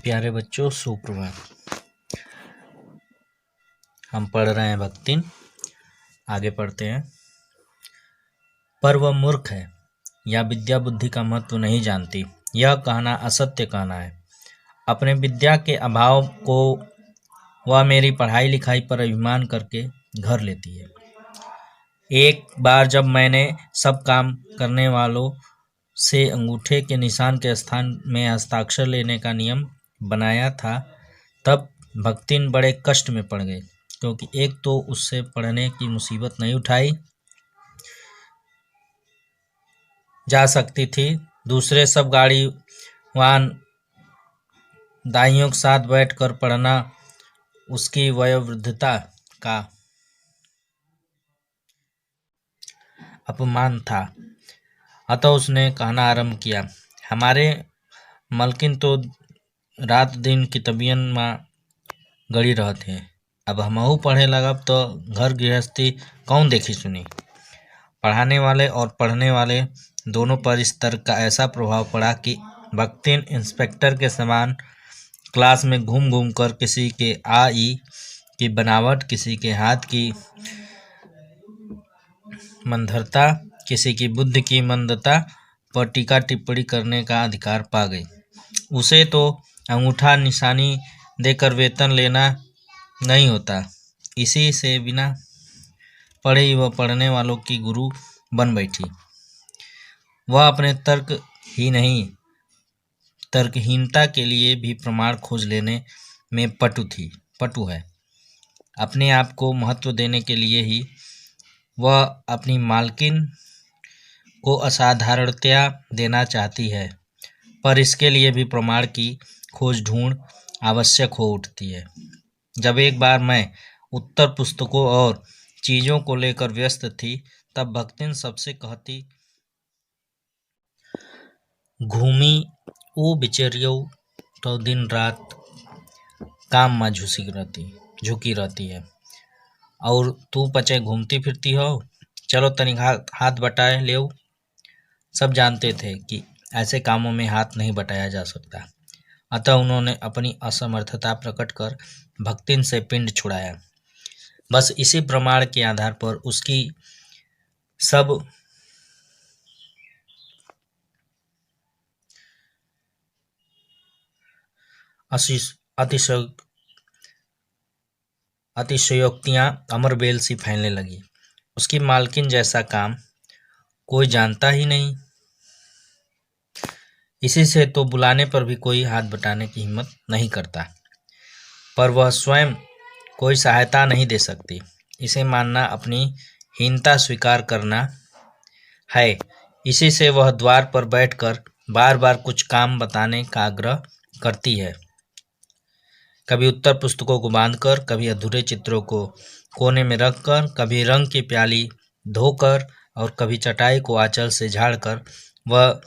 प्यारे बच्चों, सुप्रभात। हम पढ़ रहे हैं भक्तिन। आगे पढ़ते हैं। पर वह मूर्ख है या विद्या बुद्धि का महत्व नहीं जानती, यह कहना असत्य कहना है। अपने विद्या के अभाव को वह मेरी पढ़ाई लिखाई पर अभिमान करके घर लेती है। एक बार जब मैंने सब काम करने वालों से अंगूठे के निशान के स्थान में हस्ताक्षर लेने का नियम बनाया था, तब भक्तिन बड़े कष्ट में पड़ गई, क्योंकि एक तो उससे पढ़ने की मुसीबत नहीं उठाई जा सकती थी, दूसरे सब गाड़ी वाहन दाइयों के साथ बैठकर पढ़ना उसकी वयोवृद्धता का अपमान था। अतः उसने कहना आरंभ किया, हमारे मलकिन तो रात दिन किताबियन में गड़ी रहते हैं। अब हमहू पढ़े लगब तो घर गृहस्थी कौन देखी सुनी। पढ़ाने वाले और पढ़ने वाले दोनों पर इस तर्क का ऐसा प्रभाव पड़ा कि भक्तिन इंस्पेक्टर के समान क्लास में घूम घूम कर किसी के आ ई की बनावट, किसी के हाथ की मंदता, किसी की बुद्धि की मंदता पर टीका टिप्पणी करने का अधिकार पा गई। उसे तो अंगूठा निशानी देकर वेतन लेना नहीं होता, इसी से बिना पढ़े ही वह पढ़ने वालों की गुरु बन बैठी। वह अपने तर्क ही नहीं, तर्कहीनता के लिए भी प्रमाण खोज लेने में पटु है। अपने आप को महत्व देने के लिए ही वह अपनी मालकिन को असाधारणतया देना चाहती है, पर इसके लिए भी प्रमाण की खोज ढूंढ आवश्यक हो उठती है। जब एक बार मैं उत्तर पुस्तकों और चीज़ों को लेकर व्यस्त थी, तब भक्तिन सबसे कहती, घूमी वो बिचरियो तो दिन रात काम में झुकी रहती है, और तू पचे घूमती फिरती हो, चलो तनिक हाथ बटाए ले। सब जानते थे कि ऐसे कामों में हाथ नहीं बटाया जा सकता, अतः उन्होंने अपनी असमर्थता प्रकट कर भक्तिन से पिंड छुड़ाया। बस इसी प्रमाण के आधार पर उसकी सब अतिशयोक्तियां अमरबेल सी फैलने लगी। उसकी मालकिन जैसा काम कोई जानता ही नहीं, इसी से तो बुलाने पर भी कोई हाथ बटाने की हिम्मत नहीं करता। पर वह स्वयं कोई सहायता नहीं दे सकती। इसे मानना अपनी हीनता स्वीकार करना है। इसी से वह द्वार पर बैठकर बार बार कुछ काम बताने का आग्रह करती है, कभी उत्तर पुस्तकों को बांधकर, कभी अधूरे चित्रों को कोने में रखकर, कभी रंग की प्याली धोकर और कभी चटाई को आंचल से झाड़कर। वह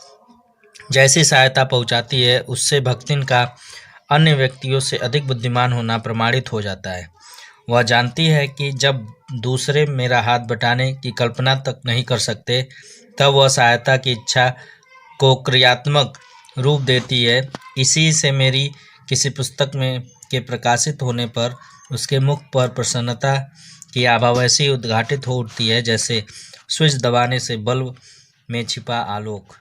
जैसी सहायता पहुंचाती है, उससे भक्तिन का अन्य व्यक्तियों से अधिक बुद्धिमान होना प्रमाणित हो जाता है। वह जानती है कि जब दूसरे मेरा हाथ बटाने की कल्पना तक नहीं कर सकते, तब वह सहायता की इच्छा को क्रियात्मक रूप देती है। इसी से मेरी किसी पुस्तक में के प्रकाशित होने पर उसके मुख पर प्रसन्नता की आभा वैसी उद्घाटित हो उठती है, जैसे स्विच दबाने से बल्ब में छिपा आलोक।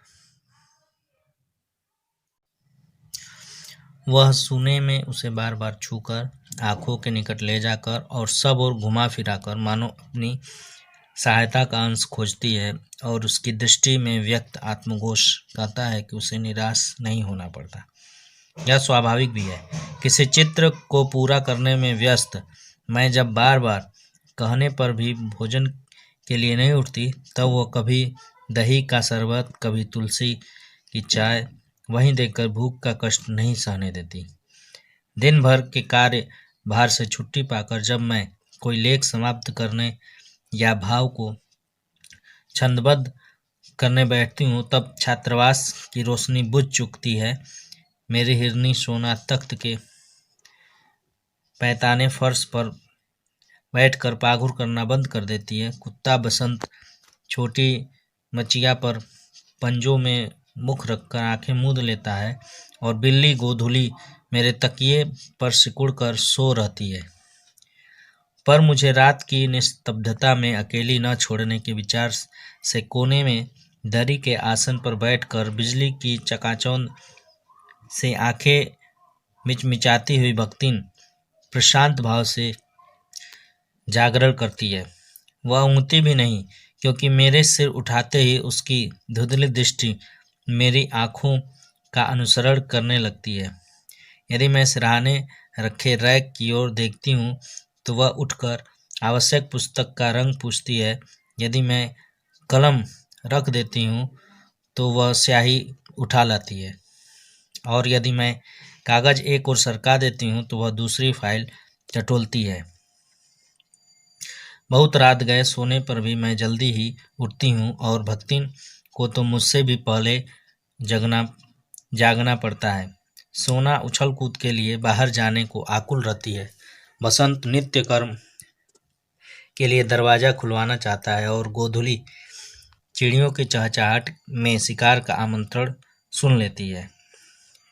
वह सुने में उसे बार बार छूकर, आंखों के निकट ले जाकर और सब ओर घुमा फिराकर मानो अपनी सहायता का अंश खोजती है, और उसकी दृष्टि में व्यक्त आत्मघोष कहता है कि उसे निराश नहीं होना पड़ता। यह स्वाभाविक भी है। किसी चित्र को पूरा करने में व्यस्त मैं जब बार बार कहने पर भी भोजन के लिए नहीं उठती, तब वह कभी दही का शरबत, कभी तुलसी की चाय वहीं देकर भूख का कष्ट नहीं सहने देती। दिन भर के कार्य भार से छुट्टी पाकर जब मैं कोई लेख समाप्त करने या भाव को छंदबद्ध करने बैठती हूँ, तब छात्रावास की रोशनी बुझ चुकती है। मेरी हिरनी सोना तख्त के पैताने फर्श पर बैठकर पाघुर करना बंद कर देती है। कुत्ता बसंत छोटी मचिया पर पंजों में मुख रखकर आंखें मूंद लेता है और बिल्ली गोधूली मेरे तकिए पर सिकुड़ कर सो रहती है। पर मुझे रात की निस्तब्धता में अकेली न छोड़ने के विचार से कोने में दरी के आसन पर बैठकर बिजली की चकाचौंध से आंखें मिचमिचाती हुई भक्तिन प्रशांत भाव से जागरण करती है। वह ऊँगती भी नहीं, क्योंकि मेरे सिर उठाते ही उसकी धुंधली दृष्टि मेरी आँखों का अनुसरण करने लगती है। यदि मैं सिरहाने रखे रैक की ओर देखती हूँ तो वह उठकर आवश्यक पुस्तक का रंग पूछती है। यदि मैं कलम रख देती हूँ तो वह स्याही उठा लाती है, और यदि मैं कागज एक ओर सरका देती हूँ तो वह दूसरी फाइल टटोलती है। बहुत रात गए सोने पर भी मैं जल्दी ही उठती हूँ, और भक्तिन को तो मुझसे भी पहले जागना पड़ता है। सोना उछल कूद के लिए बाहर जाने को आकुल रहती है। बसंत नित्य कर्म के लिए दरवाज़ा खुलवाना चाहता है और गोधूली चिड़ियों की चहचहाट में शिकार का आमंत्रण सुन लेती है।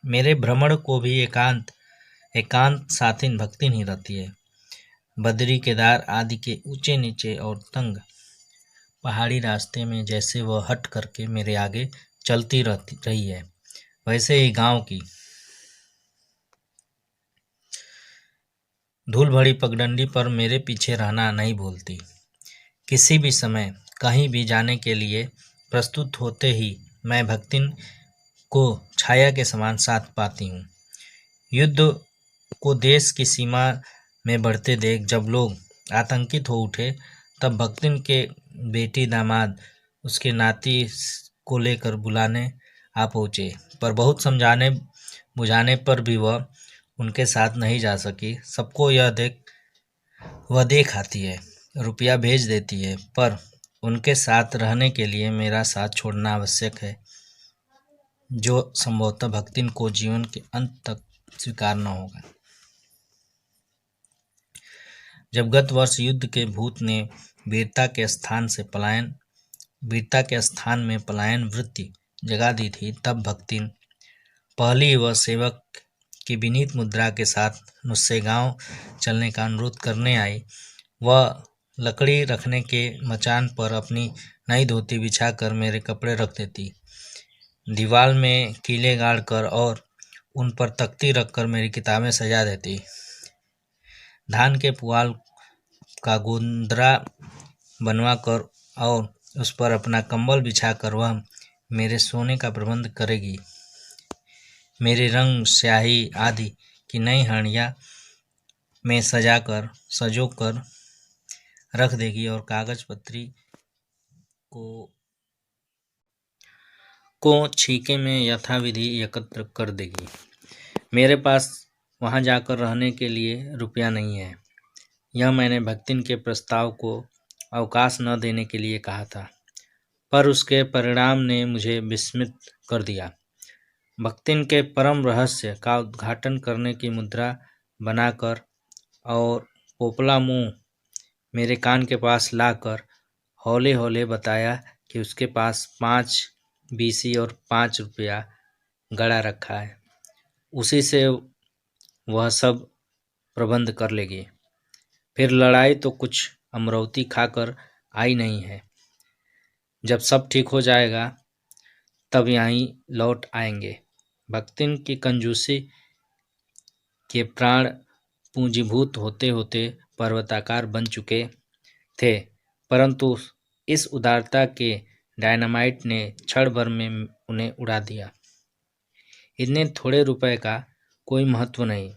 मेरे भ्रमण को भी एकांत साथिन भक्तिन ही रहती है। बद्री केदार आदि के ऊंचे नीचे और तंग पहाड़ी रास्ते में जैसे वह हट करके मेरे आगे चलती रही है, वैसे ही गांव की धूल भरी पगडंडी पर मेरे पीछे रहना नहीं भूलती। किसी भी समय कहीं भी जाने के लिए प्रस्तुत होते ही मैं भक्तिन को छाया के समान साथ पाती हूँ। युद्ध को देश की सीमा में बढ़ते देख जब लोग आतंकित हो उठे, तब भक्तिन के बेटी दामाद उसके नाती को लेकर बुलाने आ पहुँचे, पर बहुत समझाने बुझाने पर भी वह उनके साथ नहीं जा सकी। सबको वह देख आती है, रुपया भेज देती है, पर उनके साथ रहने के लिए मेरा साथ छोड़ना आवश्यक है, जो संभवतः भक्तिन को जीवन के अंत तक स्वीकार न होगा। जब गत वर्ष युद्ध के भूत ने वीरता के स्थान में पलायन वृत्ति जगा दी थी, तब भक्तिन पहली वह सेवक की विनीत मुद्रा के साथ मुझसे गांव चलने का अनुरोध करने आई। वह लकड़ी रखने के मचान पर अपनी नई धोती बिछाकर मेरे कपड़े रख देती, दीवार में कीले गाड़कर और उन पर तख्ती रखकर मेरी किताबें सजा देती। धान के पुआल का गोंदरा बनवाकर और उस पर अपना कंबल बिछाकर वह मेरे सोने का प्रबंध करेगी। मेरे रंग स्याही आदि की नई हंडिया में सजोकर रख देगी और कागज पत्री को छीके में यथाविधि एकत्र कर देगी। मेरे पास वहां जाकर रहने के लिए रुपया नहीं है। यह मैंने भक्तिन के प्रस्ताव को अवकाश न देने के लिए कहा था, पर उसके परिणाम ने मुझे विस्मित कर दिया। भक्तिन के परम रहस्य का उद्घाटन करने की मुद्रा बनाकर और पोपला मुंह मेरे कान के पास लाकर हौले हौले बताया कि उसके पास 5 बीसी और 5 रुपया गड़ा रखा है, उसी से वह सब प्रबंध कर लेगी। फिर लड़ाई तो कुछ अमरौती खाकर आई नहीं है। जब सब ठीक हो जाएगा तब यहीं लौट आएंगे। भक्तिन की कंजूसी के प्राण पूंजीभूत होते होते पर्वताकार बन चुके थे, परंतु इस उदारता के डायनामाइट ने क्षण भर में उन्हें उड़ा दिया। इतने थोड़े रुपए का कोई महत्व नहीं,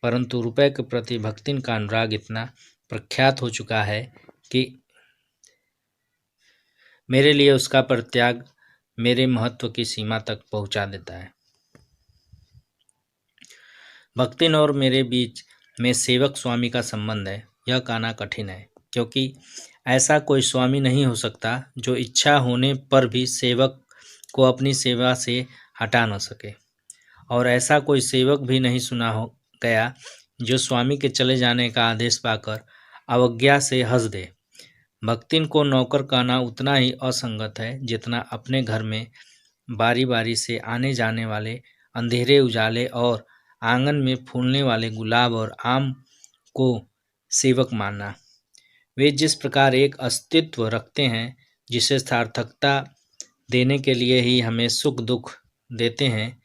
परंतु रुपए के प्रति भक्तिन का अनुराग इतना प्रख्यात हो चुका है कि मेरे लिए उसका परित्याग मेरे महत्व की सीमा तक पहुंचा देता है। भक्तिन और मेरे बीच में सेवक स्वामी का संबंध है, यह कहना कठिन है, क्योंकि ऐसा कोई स्वामी नहीं हो सकता जो इच्छा होने पर भी सेवक को अपनी सेवा से हटा न सके, और ऐसा कोई सेवक भी नहीं सुना हो गया जो स्वामी के चले जाने का आदेश पाकर अवज्ञा से हंस दे। भक्तिन को नौकर कहना उतना ही असंगत है जितना अपने घर में बारी बारी से आने जाने वाले अंधेरे उजाले और आंगन में फूलने वाले गुलाब और आम को सेवक मानना। वे जिस प्रकार एक अस्तित्व रखते हैं जिसे सार्थकता देने के लिए ही हमें सुख दुख देते हैं,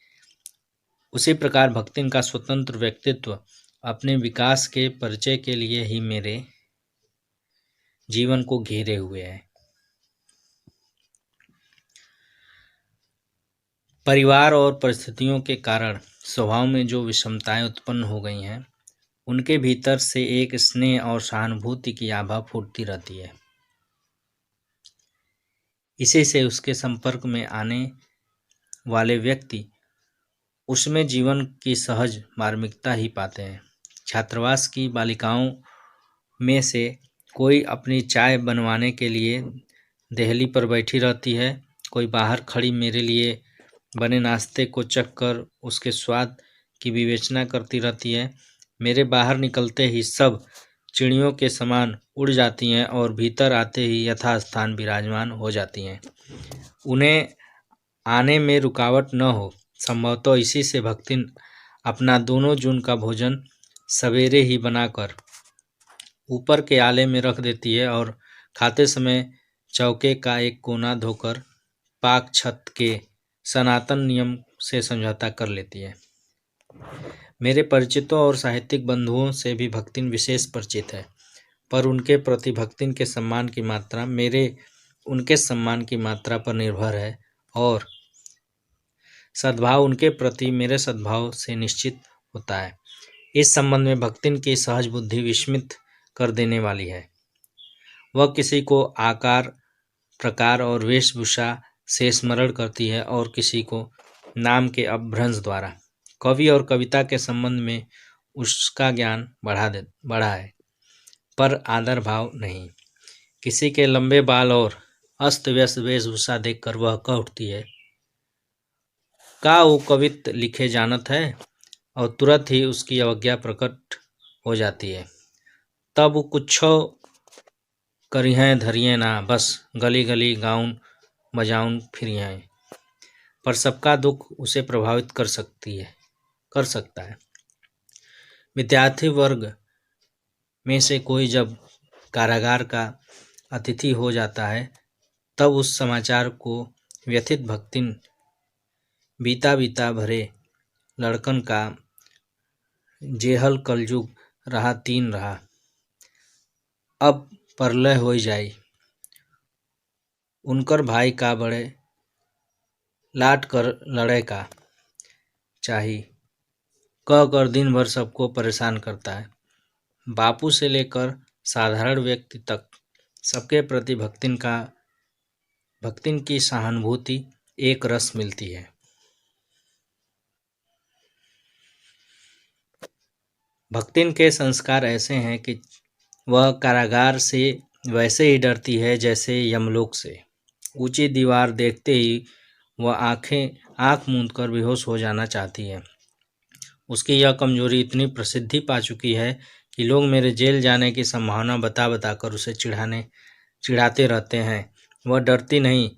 उसी प्रकार भक्तिन का स्वतंत्र व्यक्तित्व अपने विकास के परिचय के लिए ही मेरे जीवन को घेरे हुए है। परिवार और परिस्थितियों के कारण स्वभाव में जो विषमताएं उत्पन्न हो गई हैं, उनके भीतर से एक स्नेह और सहानुभूति की आभा फूटती रहती है। इसी से उसके संपर्क में आने वाले व्यक्ति उसमें जीवन की सहज मार्मिकता ही पाते हैं। छात्रावास की बालिकाओं में से कोई अपनी चाय बनवाने के लिए देहली पर बैठी रहती है, कोई बाहर खड़ी मेरे लिए बने नाश्ते को चख कर उसके स्वाद की विवेचना करती रहती है। मेरे बाहर निकलते ही सब चिड़ियों के समान उड़ जाती हैं और भीतर आते ही यथास्थान विराजमान हो जाती हैं। उन्हें आने में रुकावट न हो। संभवतः इसी से भक्तिन अपना दोनों जून का भोजन सवेरे ही बनाकर ऊपर के आले में रख देती है और खाते समय चौके का एक कोना धोकर पाक छत के सनातन नियम से समझौता कर लेती है। मेरे परिचितों और साहित्यिक बंधुओं से भी भक्तिन विशेष परिचित है, पर उनके प्रति भक्तिन के सम्मान की मात्रा उनके सम्मान की मात्रा पर निर्भर है और सद्भाव उनके प्रति मेरे सद्भाव से निश्चित होता है। इस संबंध में भक्तिन की सहज बुद्धि विस्मित कर देने वाली है। वह किसी को आकार, प्रकार और वेशभूषा से स्मरण करती है और किसी को नाम के अपभ्रंश द्वारा। कवि और कविता के संबंध में उसका ज्ञान बढ़ा है, पर आदर भाव नहीं। किसी के लंबे बाल और अस्त व्यस्त वेशभूषा देखकर वह कह उठती है, का वो कवित्व लिखे जानत है, और तुरंत ही उसकी अवज्ञा प्रकट हो जाती है। तब वो कुछो करिहें धरिए ना, बस गली गली गाउन बजाउन फिरिहें। पर सबका दुख उसे प्रभावित कर सकता है। विद्यार्थी वर्ग में से कोई जब कारागार का अतिथि हो जाता है, तब उस समाचार को व्यथित भक्तिन बीता बीता भरे लड़कन का जेहल कलयुग रहा 3 रहा, अब परलय हो जाई। उनकर भाई का बड़े लाट कर लड़े का चाही, कह कर दिन भर सबको परेशान करता है। बापू से लेकर साधारण व्यक्ति तक सबके प्रति भक्तिन की सहानुभूति एक रस मिलती है। भक्तिन के संस्कार ऐसे हैं कि वह कारागार से वैसे ही डरती है जैसे यमलोक से। ऊंची दीवार देखते ही वह आंख मूंद कर बेहोश हो जाना चाहती है। उसकी यह कमजोरी इतनी प्रसिद्धि पा चुकी है कि लोग मेरे जेल जाने की संभावना बता बताकर उसे चिढ़ाते रहते हैं। वह डरती नहीं,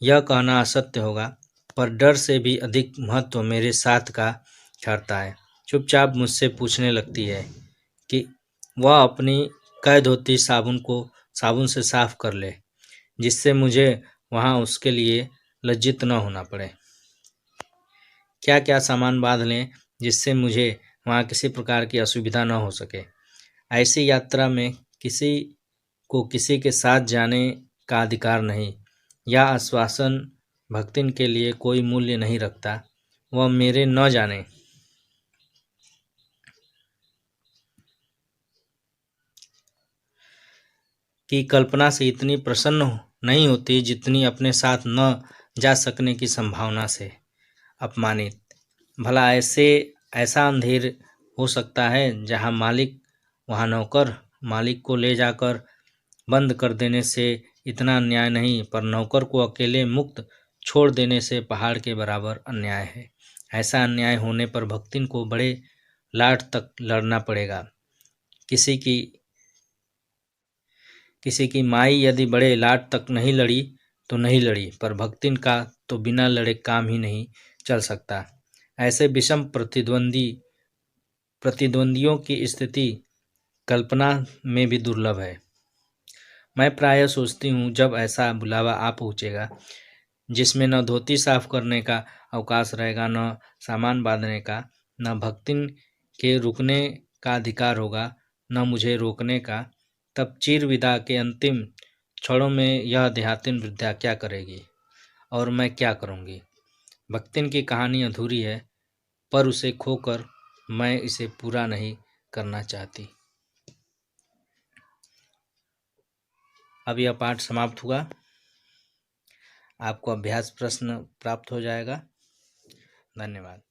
यह कहना असत्य होगा, पर डर से भी अधिक महत्व मेरे साथ का ठहरता है। चुपचाप मुझसे पूछने लगती है कि वह अपनी कैद होती साबुन से साफ कर ले, जिससे मुझे वहाँ उसके लिए लज्जित न होना पड़े। क्या क्या सामान बांध लें जिससे मुझे वहाँ किसी प्रकार की असुविधा न हो सके। ऐसी यात्रा में किसी को किसी के साथ जाने का अधिकार नहीं। यह आश्वासन भक्तिन के लिए कोई मूल्य नहीं रखता। वह मेरे न जाने की कल्पना से इतनी प्रसन्न नहीं होती जितनी अपने साथ न जा सकने की संभावना से अपमानित। भला ऐसा अंधेर हो सकता है जहाँ मालिक वहाँ नौकर। मालिक को ले जाकर बंद कर देने से इतना अन्याय नहीं, पर नौकर को अकेले मुक्त छोड़ देने से पहाड़ के बराबर अन्याय है। ऐसा अन्याय होने पर भक्तिन को बड़े लाट तक लड़ना पड़ेगा। किसी की माई यदि बड़े लाट तक नहीं लड़ी तो नहीं लड़ी, पर भक्तिन का तो बिना लड़े काम ही नहीं चल सकता। ऐसे विषम प्रतिद्वंदियों की स्थिति कल्पना में भी दुर्लभ है। मैं प्रायः सोचती हूँ जब ऐसा बुलावा आ पहुँचेगा जिसमें न धोती साफ करने का अवकाश रहेगा, न सामान बांधने का, न भक्तिन के रुकने का अधिकार होगा, न मुझे रोकने का, तब चीर विदा के अंतिम क्षणों में यह देहातिन वृद्धा क्या करेगी और मैं क्या करूँगी। भक्तिन की कहानी अधूरी है, पर उसे खोकर मैं इसे पूरा नहीं करना चाहती। अब यह पाठ समाप्त हुआ। आपको अभ्यास प्रश्न प्राप्त हो जाएगा। धन्यवाद।